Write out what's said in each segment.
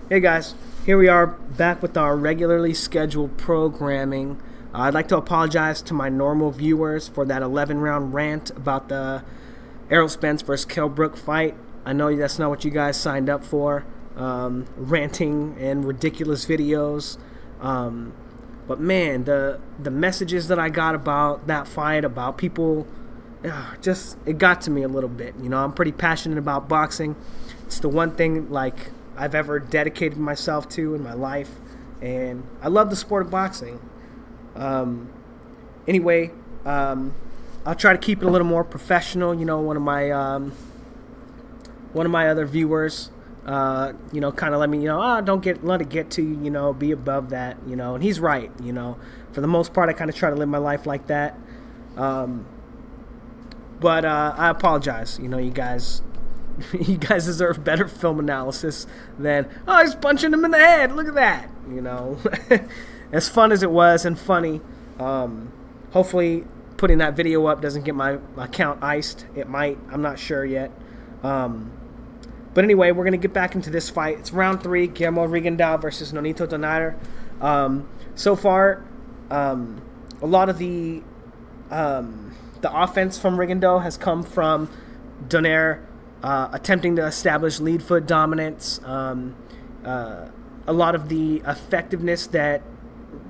Hey guys, here we are back with our regularly scheduled programming. I'd like to apologize to my normal viewers for that 11-round rant about the Errol Spence versus Kell Brook fight. I know that's not what you guys signed up for, ranting and ridiculous videos. But man, the messages that I got about that fight, about people, it got to me a little bit. You know, I'm pretty passionate about boxing. It's the one thing like I've ever dedicated myself to in my life, and I love the sport of boxing. Anyway, I'll try to keep it a little more professional. You know, one of my other viewers, you know, kind of let me, you know, don't let it get to you, you know, be above that, you know, and he's right. You know, for the most part, I kind of try to live my life like that. But I apologize. You know, you guys. You guys deserve better film analysis than, oh, he's punching him in the head, look at that, you know. As fun as it was and funny, hopefully putting that video up doesn't get my account iced. It might, I'm not sure yet. But anyway, we're going to get back into this fight. It's round 3, Guillermo Rigondeaux versus Nonito Donaire. So far, a lot of the offense from Rigondeaux has come from Donaire attempting to establish lead foot dominance. A lot of the effectiveness that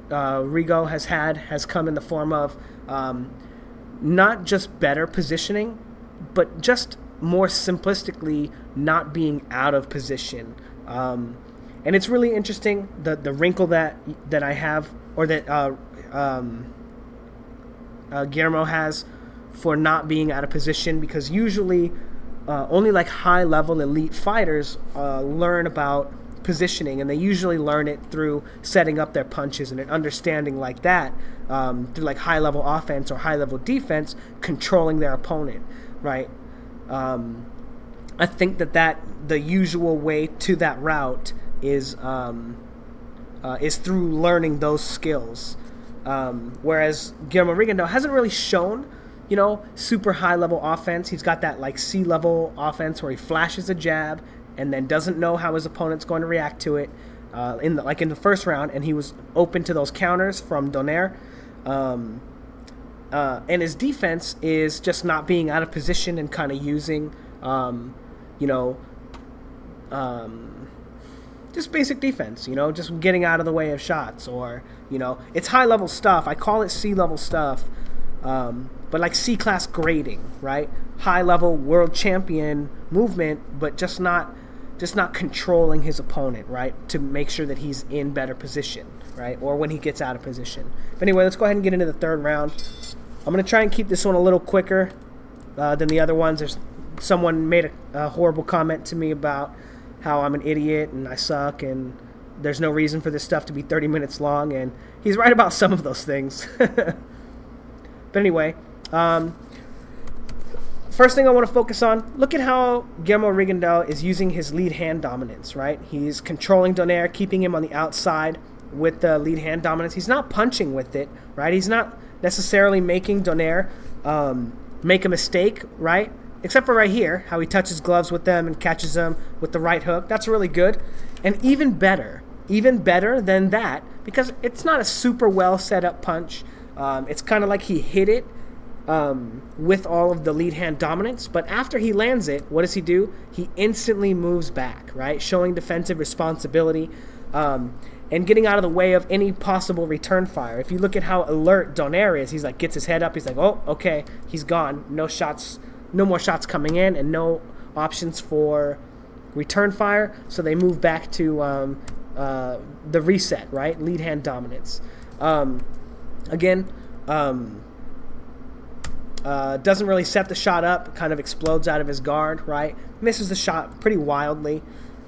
Rigo has come in the form of not just better positioning, but just more simplistically not being out of position. And it's really interesting, the wrinkle that I have, or that Guillermo has for not being out of position, because usually only like high-level elite fighters learn about positioning, and they usually learn it through setting up their punches and an understanding like that, through like high-level offense or high-level defense, controlling their opponent, right? I think that the usual way to that route is through learning those skills, whereas Guillermo Rigondeaux hasn't really shown, you know, super high-level offense. He's got that like C-level offense where he flashes a jab and then doesn't know how his opponent's going to react to it. In the first round, and he was open to those counters from Donaire. And his defense is just not being out of position and kind of using, you know, just basic defense. You know, just getting out of the way of shots, or you know, it's high-level stuff. I call it C-level stuff. But like C-class grading, right? High-level world champion movement, but just not controlling his opponent, right? To make sure that he's in better position, right? Or when he gets out of position. But anyway, let's go ahead and get into the third round. I'm going to try and keep this one a little quicker than the other ones. Someone made a horrible comment to me about how I'm an idiot and I suck and there's no reason for this stuff to be 30 minutes long, and he's right about some of those things. But anyway, first thing I want to focus on, look at how Guillermo Rigondeaux is using his lead hand dominance, right? He's controlling Donaire, keeping him on the outside with the lead hand dominance. He's not punching with it, right? He's not necessarily making Donaire make a mistake, right? Except for right here, how he touches gloves with them and catches them with the right hook. That's really good. And even better than that, because it's not a super well set up punch. It's kind of like he hit it with all of the lead hand dominance, but after he lands it, what does he do? He instantly moves back, right? Showing defensive responsibility and getting out of the way of any possible return fire. If you look at how alert Donaire is, he's like, gets his head up, he's like, oh, okay, he's gone. No more shots coming in, and no options for return fire, so they move back to the reset, right? Lead hand dominance. Again, doesn't really set the shot up, kind of explodes out of his guard, right? Misses the shot pretty wildly.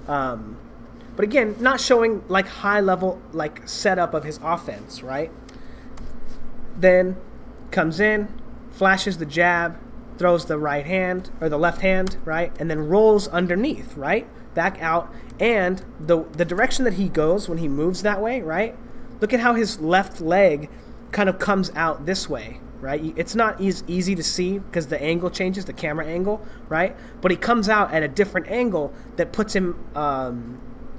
But again, not showing like high level like setup of his offense, right? Then comes in, flashes the jab, throws the right hand or the left hand, right? And then rolls underneath, right? Back out, and the direction that he goes when he moves that way, right? Look at how his left leg kind of comes out this way, right? It's not easy to see because the angle changes, the camera angle, right? But he comes out at a different angle that puts him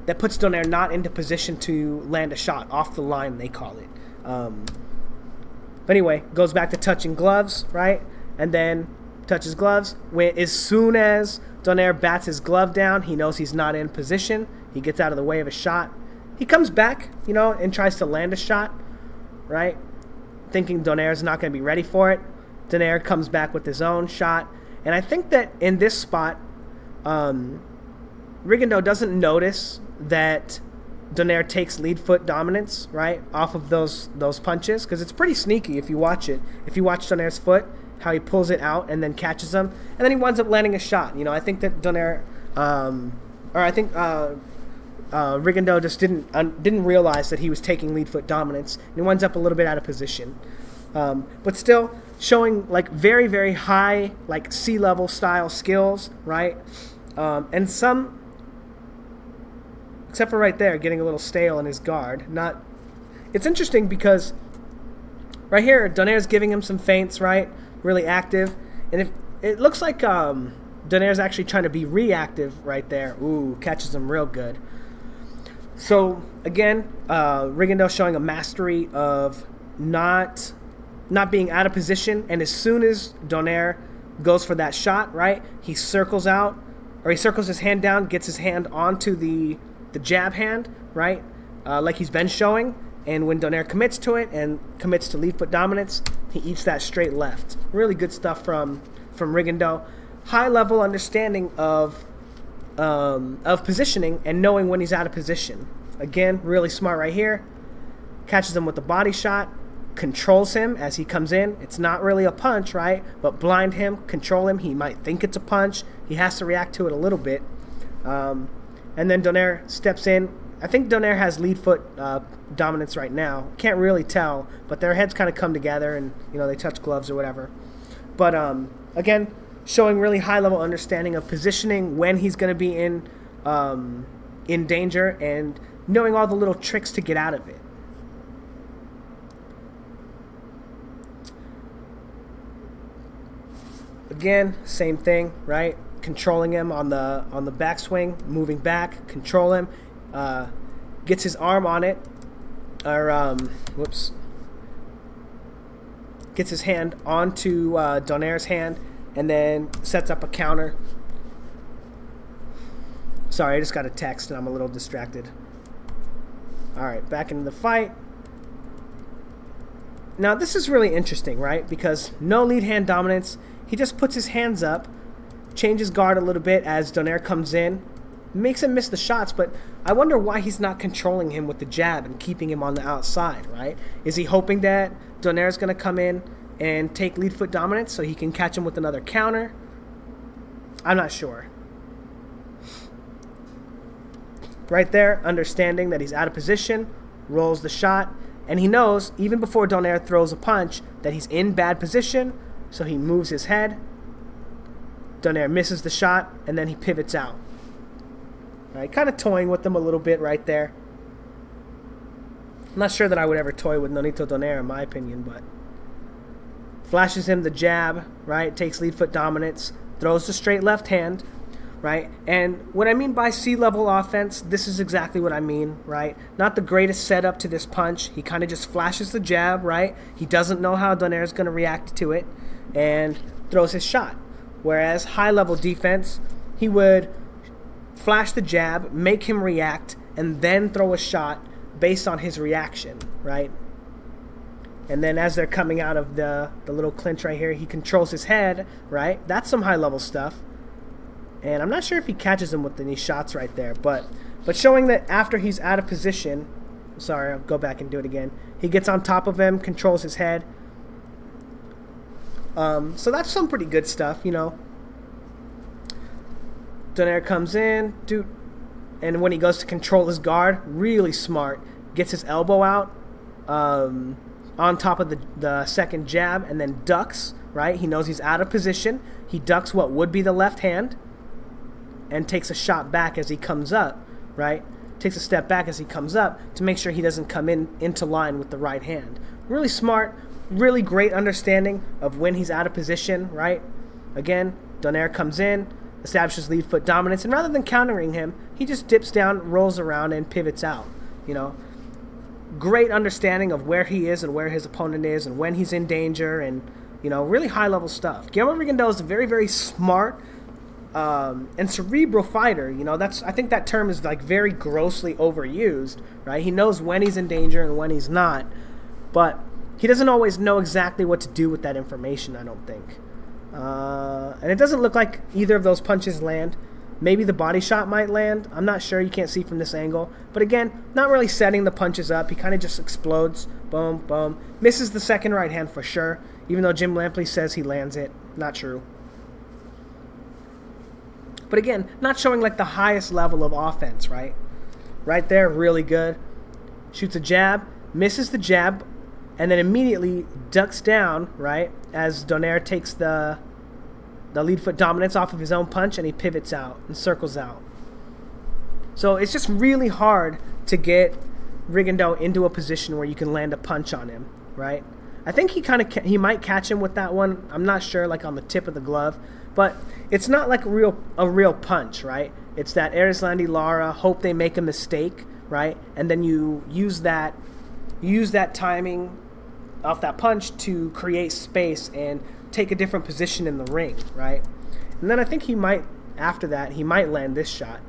that puts Donaire not into position to land a shot off the line, they call it. But anyway, goes back to touching gloves, right? And then touches gloves. As soon as Donaire bats his glove down, he knows he's not in position. He gets out of the way of a shot. He comes back, you know, and tries to land a shot, right? Thinking Donaire's not going to be ready for it. Donaire comes back with his own shot. And I think that in this spot, Rigondeaux doesn't notice that Donaire takes lead foot dominance, right, off of those punches, because it's pretty sneaky if you watch it. If you watch Donaire's foot, how he pulls it out and then catches him, and then he winds up landing a shot. You know, I think that Donaire, Rigondeaux just didn't realize that he was taking lead foot dominance, and he winds up a little bit out of position. But still showing like very, very high, like C-level style skills, right? And some, except for right there, getting a little stale in his guard. It's interesting because right here, Donaire's giving him some feints, right? Really active, and if it looks like Donaire's actually trying to be reactive right there. Ooh, catches him real good. So again, Rigondeaux showing a mastery of not being out of position, and as soon as Donaire goes for that shot, right, he circles out, or he circles his hand down, gets his hand onto the jab hand, right, like he's been showing, and when Donaire commits to it and commits to lead foot dominance, he eats that straight left. Really good stuff from Rigondeaux. High level understanding of positioning and knowing when he's out of position. Again, really smart right here. Catches him with the body shot, controls him as he comes in. It's not really a punch, right? But blind him, control him. He might think it's a punch. He has to react to it a little bit. And then Donaire steps in. I think Donaire has lead foot dominance right now. Can't really tell, but their heads kind of come together and, you know, they touch gloves or whatever. But again, showing really high level understanding of positioning, when he's going to be in danger, and knowing all the little tricks to get out of it. Again, same thing, right? Controlling him on the backswing, moving back, control him, gets his arm on it, or gets his hand onto Donaire's hand, and then sets up a counter. Sorry, I just got a text and I'm a little distracted. Alright, back into the fight. Now this is really interesting, right? Because no lead hand dominance. He just puts his hands up, changes guard a little bit as Donaire comes in, makes him miss the shots, but I wonder why he's not controlling him with the jab and keeping him on the outside, right? Is he hoping that Donaire's going to come in and take lead foot dominance so he can catch him with another counter? I'm not sure. Right there, understanding that he's out of position, rolls the shot, and he knows, even before Donaire throws a punch, that he's in bad position, so he moves his head. Donaire misses the shot, and then he pivots out. Right, kind of toying with him a little bit right there. I'm not sure that I would ever toy with Nonito Donaire, in my opinion, but flashes him the jab, right, takes lead foot dominance, throws the straight left hand, right? And what I mean by C-level offense, this is exactly what I mean, right? Not the greatest setup to this punch. He kind of just flashes the jab, right? He doesn't know how Donaire is going to react to it, and throws his shot. Whereas high-level defense, he would flash the jab, make him react, and then throw a shot based on his reaction, right? And then as they're coming out of the little clinch right here, he controls his head, right? That's some high-level stuff. And I'm not sure if he catches him with any shots right there, but showing that after he's out of position, sorry, I'll go back and do it again. He gets on top of him, controls his head. So that's some pretty good stuff, you know. Donaire comes in, and when he goes to control his guard, really smart. Gets his elbow out on top of the second jab, and then ducks, right? He knows he's out of position. He ducks what would be the left hand and takes a shot back as he comes up, right? Takes a step back as he comes up to make sure he doesn't come into line with the right hand. Really smart, really great understanding of when he's out of position, right? Again, Donaire comes in, establishes lead foot dominance, and rather than countering him, he just dips down, rolls around, and pivots out. You know, great understanding of where he is and where his opponent is and when he's in danger, and, you know, really high-level stuff. Guillermo Rigondeaux is a very, very smart and cerebral fighter. You know, I think that term is like very grossly overused, right? He knows when he's in danger and when he's not, but he doesn't always know exactly what to do with that information, I don't think. And it doesn't look like either of those punches land. Maybe the body shot might land. I'm not sure. You can't see from this angle. But again, not really setting the punches up. He kind of just explodes. Boom, boom. Misses the second right hand for sure, even though Jim Lampley says he lands it. Not true. But again, not showing like the highest level of offense, right? Right there, really good. Shoots a jab, misses the jab, and then immediately ducks down, right, as Donaire takes the lead foot dominance off of his own punch, and he pivots out and circles out. So it's just really hard to get Rigondeaux into a position where you can land a punch on him, right? I think he might catch him with that one. I'm not sure, like on the tip of the glove, but it's not like a real punch, right? It's that Erislandy Lara, hope they make a mistake, right? And then you use that timing off that punch to create space and take a different position in the ring, right? And then I think he might, after that, he might land this shot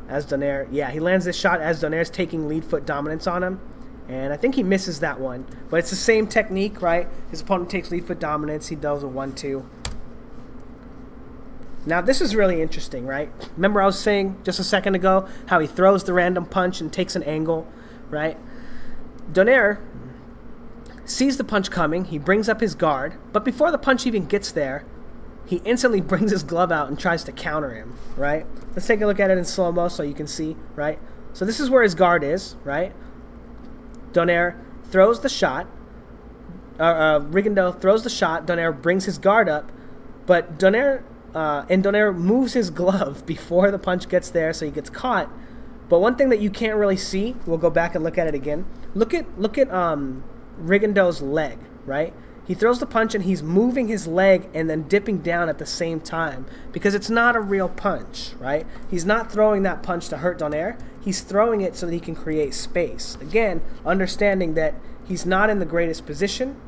as Donaire. Yeah, he lands this shot as Donaire's taking lead foot dominance on him. And I think he misses that one. But it's the same technique, right? His opponent takes lead foot dominance. He does a 1-2. Now, this is really interesting, right? Remember I was saying just a second ago how he throws the random punch and takes an angle, right? Donaire sees the punch coming. He brings up his guard. But before the punch even gets there, he instantly brings his glove out and tries to counter him, right? Let's take a look at it in slow-mo so you can see, right? So this is where his guard is, right? Donaire throws the shot. Rigondeaux throws the shot. Donaire brings his guard up. But Donaire moves his glove before the punch gets there, so he gets caught. But one thing that you can't really see, we'll go back and look at it again. Look at Rigondeaux's leg, right? He throws the punch and he's moving his leg and then dipping down at the same time because it's not a real punch, right? He's not throwing that punch to hurt Donaire. He's throwing it so that he can create space. Again, understanding that he's not in the greatest position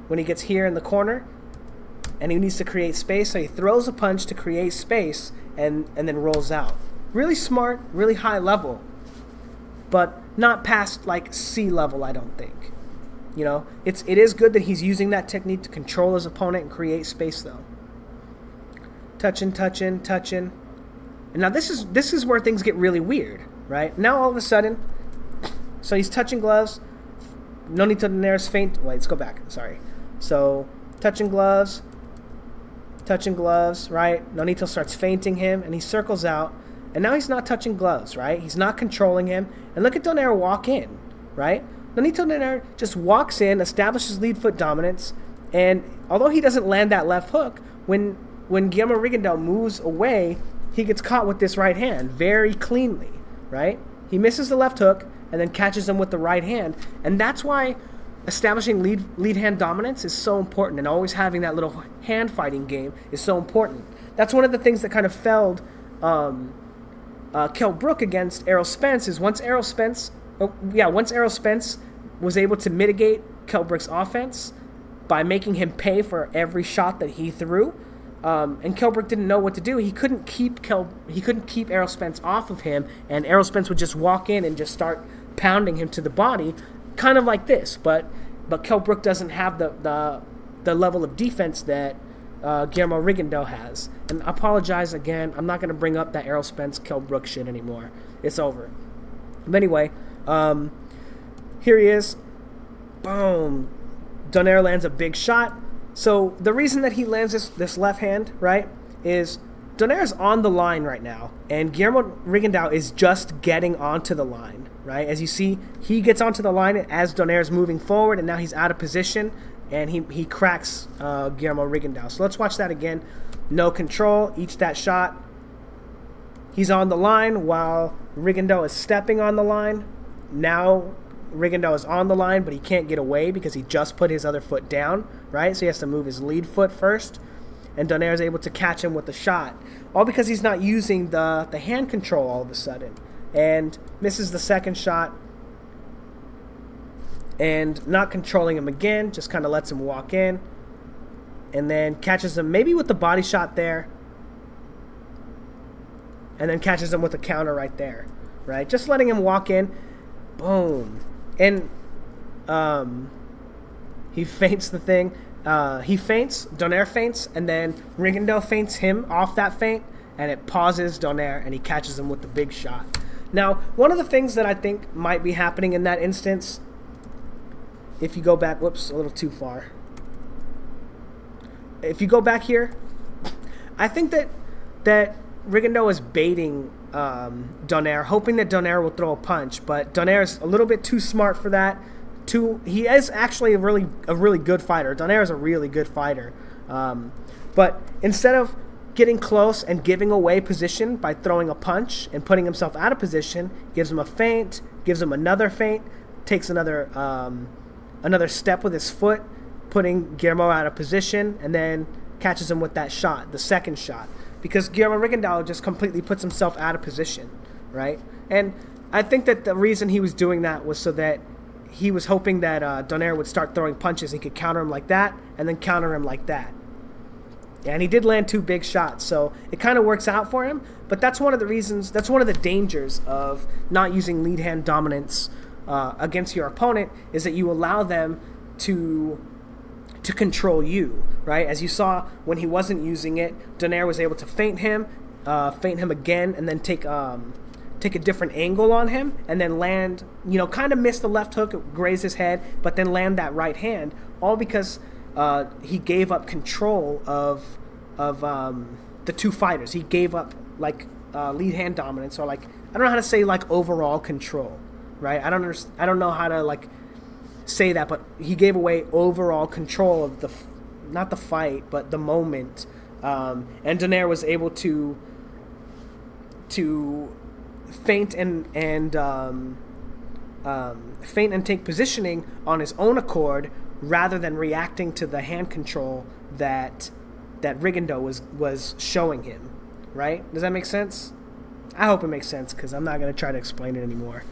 when he gets here in the corner and he needs to create space, so he throws a punch to create space and then rolls out. Really smart, really high level, but not past like C level, I don't think. You know, it is good that he's using that technique to control his opponent and create space, though. Touching. And now this is where things get really weird, right? Now all of a sudden, so he's touching gloves. Nonito Donaire's feint. Wait, let's go back. Sorry. So touching gloves, right? Nonito starts feinting him, and he circles out. And now he's not touching gloves, right? He's not controlling him. And look at Donaire walk in, right? Nonito Donaire just walks in, establishes lead foot dominance, and although he doesn't land that left hook, when Guillermo Rigondeaux moves away, he gets caught with this right hand very cleanly, right? He misses the left hook and then catches him with the right hand, and that's why establishing lead hand dominance is so important, and always having that little hand fighting game is so important. That's one of the things that kind of felled Kell Brook against Errol Spence, is once Errol Spence was able to mitigate Kell Brook's offense by making him pay for every shot that he threw, and Kell Brook didn't know what to do. He couldn't keep Errol Spence off of him, and Errol Spence would just walk in and just start pounding him to the body, kind of like this. But Kell Brook doesn't have the level of defense that Guillermo Rigondeaux has. And I apologize again. I'm not going to bring up that Errol Spence Kell Brook shit anymore. It's over. But anyway. Here he is. Boom. Donaire lands a big shot. So the reason that he lands this left hand, right, is Donaire's on the line right now, and Guillermo Rigondeaux is just getting onto the line, right? As you see, he gets onto the line as Donaire's moving forward, and now he's out of position, and he cracks Guillermo Rigondeaux. So let's watch that again. No control, eats that shot. He's on the line while Rigondeaux is stepping on the line. Now Rigondeaux is on the line, but he can't get away because he just put his other foot down, right? So he has to move his lead foot first. and Donaire is able to catch him with the shot, all because he's not using the hand control all of a sudden, and misses the second shot, and not controlling him again, just kind of lets him walk in, and then catches him maybe with the body shot there, and then catches him with a counter right there, right? Just letting him walk in, boom, and he feints the thing. He feints, Donaire feints, and then Rigondeaux feints him off that feint, and it pauses Donaire, and he catches him with the big shot. Now, one of the things that I think might be happening in that instance, if you go back, whoops, a little too far. If you go back here, I think that Rigondeaux is baiting Donaire, hoping that Donaire will throw a punch, but Donaire is a little bit too smart for that. He is actually a really good fighter. Donaire is a really good fighter, but instead of getting close and giving away position by throwing a punch and putting himself out of position, gives him a feint, gives him another feint, takes another step with his foot, putting Guillermo out of position, and then catches him with that shot, the second shot, because Guillermo Rigondeaux just completely puts himself out of position, right? And I think that the reason he was doing that was so that he was hoping that Donaire would start throwing punches. He could counter him like that and then counter him like that. And he did land 2 big shots, so it kind of works out for him. But that's one of the reasons, that's one of the dangers of not using lead hand dominance against your opponent, is that you allow them to control you, right? As you saw when he wasn't using it, Donaire was able to feint him again, and then take a different angle on him, and then land, kind of miss the left hook, graze his head, but then land that right hand, all because he gave up control of the two fighters. He gave up lead hand dominance, or I don't know how to say overall control, right? I don't know how to say that, but he gave away overall control of not the fight, but the moment, and Donaire was able to feint and take positioning on his own accord, rather than reacting to the hand control that Rigondeaux was showing him, right? Does that make sense? I hope it makes sense, because I'm not going to try to explain it anymore.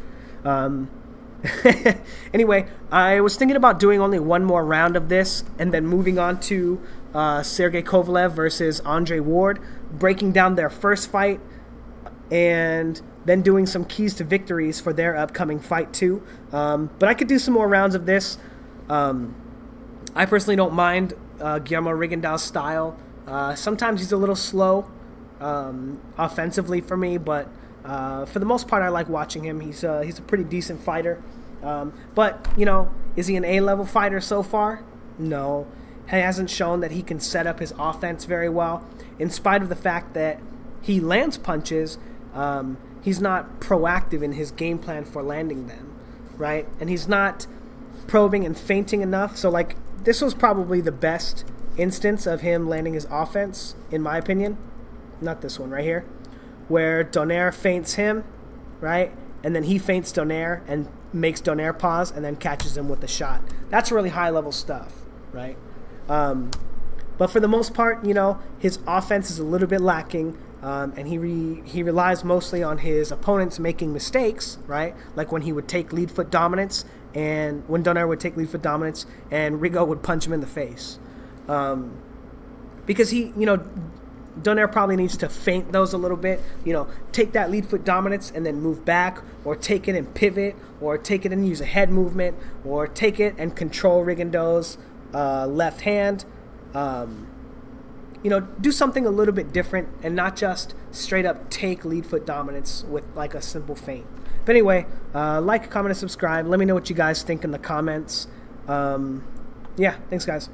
Anyway, I was thinking about doing only one more round of this, and then moving on to Sergey Kovalev versus Andre Ward, breaking down their first fight, and then doing some keys to victories for their upcoming fight too. But I could do some more rounds of this. I personally don't mind Guillermo Rigondeaux's style. Sometimes he's a little slow offensively for me, but for the most part I like watching him. He's a pretty decent fighter. But, is he an A-level fighter so far? No. He hasn't shown that he can set up his offense very well. In spite of the fact that he lands punches, he's not proactive in his game plan for landing them, right? And he's not probing and feinting enough. So, this was probably the best instance of him landing his offense, in my opinion. Not this one right here, where Donaire feints him, right? And then he feints Donaire and makes Donaire pause and then catches him with the shot. That's really high-level stuff, right? But for the most part, his offense is a little bit lacking, and he relies mostly on his opponents making mistakes, right? Like when he would take lead foot dominance, and when Donaire would take lead foot dominance, and Rigo would punch him in the face. Because Donaire probably needs to feint those a little bit, take that lead foot dominance and then move back, or take it and pivot, or take it and use a head movement, or take it and control Rigondeaux's left hand. Do something a little bit different and not just straight up take lead foot dominance with a simple feint. But anyway, like, comment, and subscribe. Let me know what you guys think in the comments. Yeah, thanks guys.